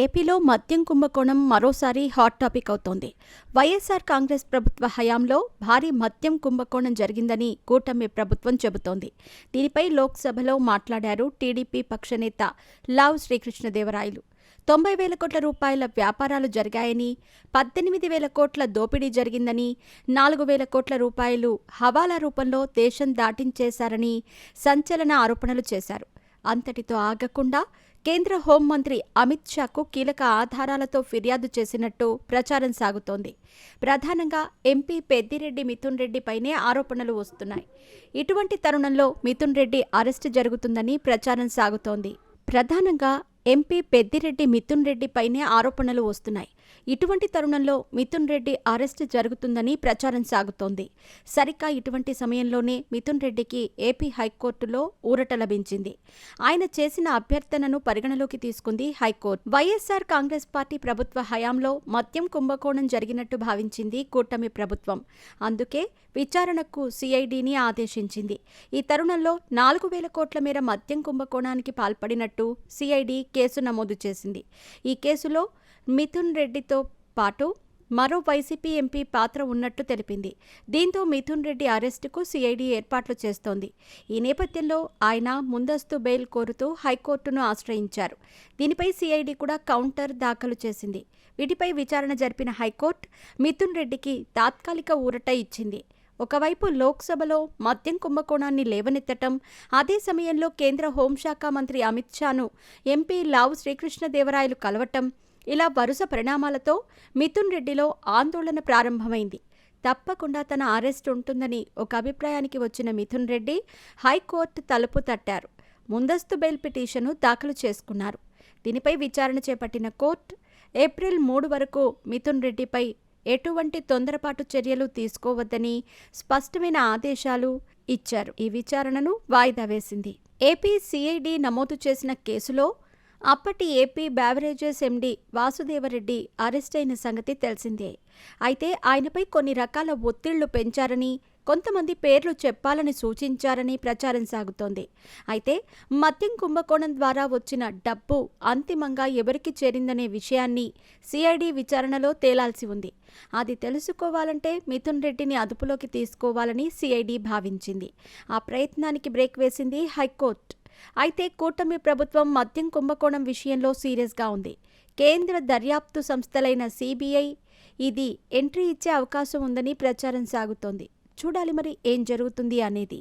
ఏపీలో మద్యం కుంభకోణం మరోసారి హాట్ టాపిక్ అవుతోంది. వైఎస్సార్ కాంగ్రెస్ ప్రభుత్వ హయాంలో భారీ మద్యం కుంభకోణం జరిగిందని కూటమి ప్రభుత్వం చెబుతోంది. దీనిపై లోక్సభలో మాట్లాడారు టీడీపీ పక్షనేత లావు శ్రీకృష్ణదేవరాయలు. 90,000 కోట్ల రూపాయల వ్యాపారాలు జరిగాయని, 18,000 కోట్ల దోపిడీ జరిగిందని, 4,000 కోట్ల రూపాయలు హవాలా రూపంలో దేశం దాటించేశారని సంచలన ఆరోపణలు చేశారు. అంతటితో ఆగకుండా కేంద్ర హోంమంత్రి అమిత్ షాకు కీలక ఆధారాలతో ఫిర్యాదు చేసినట్టు ప్రచారం సాగుతోంది. ప్రధానంగా ఎంపీ పెద్దిరెడ్డి మిథున్ రెడ్డిపైనే ఆరోపణలు వస్తున్నాయి. ఇటువంటి తరుణంలో మిథున్ రెడ్డి అరెస్టు జరుగుతుందని ప్రచారం సాగుతోంది. ప్రధానంగా ఎంపీ పెద్దిరెడ్డి మిథున్ రెడ్డిపైనే ఆరోపణలు వస్తున్నాయి. ఇటువంటి తరుణంలో మిథున్ రెడ్డి అరెస్టు జరుగుతుందని ప్రచారం సాగుతోంది. సరిగ్గా ఇటువంటి సమయంలోనే మిథున్ రెడ్డికి ఏపీ హైకోర్టులో ఊరట లభించింది. ఆయన చేసిన అభ్యర్థనను పరిగణలోకి తీసుకుంది హైకోర్టు. వైఎస్సార్ కాంగ్రెస్ పార్టీ ప్రభుత్వ హయాంలో మద్యం కుంభకోణం జరిగినట్టు భావించింది కూటమి ప్రభుత్వం. అందుకే విచారణకు సిఐడిని ఆదేశించింది. ఈ తరుణంలో 4,000 కోట్ల మేర మద్యం కుంభకోణానికి పాల్పడినట్టు సిఐడి కేసు నమోదు చేసింది. ఈ కేసులో మిథున్ రెడ్డితో పాటు మరో వైసీపీ ఎంపీ పాత్ర ఉన్నట్టు తెలిపింది. దీంతో మిథున్ రెడ్డి అరెస్టుకు సిఐడి ఏర్పాట్లు చేస్తోంది. ఈ నేపథ్యంలో ఆయన ముందస్తు బెయిల్ కోరుతూ హైకోర్టును ఆశ్రయించారు. దీనిపై సిఐడి కూడా కౌంటర్ దాఖలు చేసింది. వీటిపై విచారణ జరిపిన హైకోర్టు మిథున్ రెడ్డికి తాత్కాలిక ఊరట ఇచ్చింది. ఒకవైపు లోక్సభలో మద్యం కుంభకోణాన్ని లేవనెత్తటం, అదే సమయంలో కేంద్ర హోంశాఖ మంత్రి అమిత్ షాను ఎంపీ లావు శ్రీకృష్ణదేవరాయలు కలవటం, ఇలా వరుస పరిణామాలతో మిథున్ రెడ్డిలో ఆందోళన ప్రారంభమైంది. తప్పకుండా తన అరెస్ట్ ఉంటుందని ఒక అభిప్రాయానికి వచ్చిన మిథున్ రెడ్డి హైకోర్టు తలుపు తట్టారు. ముందస్తు బెయిల్ పిటిషను దాఖలు చేసుకున్నారు. దీనిపై విచారణ చేపట్టిన కోర్టు ఏప్రిల్ 3 వరకు మిథున్ రెడ్డిపై ఎటువంటి తొందరపాటు చర్యలు తీసుకోవద్దని స్పష్టమైన ఆదేశాలు ఇచ్చారు. ఈ విచారణను వాయిదా వేసింది. ఏపీ సిఐడి నమోదు చేసిన కేసులో అప్పటి AP beverages MD Vasudeva Reddy arrest అయిన సంగతి తెలిసిందే. అయితే ఆయనపై కొన్ని రకాల ఒత్తిళ్లు పెంచారని, కొంతమంది పేర్లు చెప్పాలని సూచించారని ప్రచారం సాగుతోంది. అయితే మద్యం కుంభకోణం ద్వారా వచ్చిన డబ్బు అంతిమంగా ఎవరికి చేరిందనే విషయాన్ని సిఐడి విచారణలో తేలాల్సి ఉంది. అది తెలుసుకోవాలంటే మిథున్ రెడ్డిని అదుపులోకి తీసుకోవాలని సిఐడి భావించింది. ఆ ప్రయత్నానికి బ్రేక్ వేసింది హైకోర్టు. అయితే కూటమి ప్రభుత్వం మద్యం కుంభకోణం విషయంలో సీరియస్గా ఉంది. కేంద్ర దర్యాప్తు సంస్థలైన సిబిఐ ఇది ఎంట్రీ ఇచ్చే అవకాశం ఉందని ప్రచారం సాగుతోంది. చూడాలి మరి ఏం జరుగుతుంది అనేది.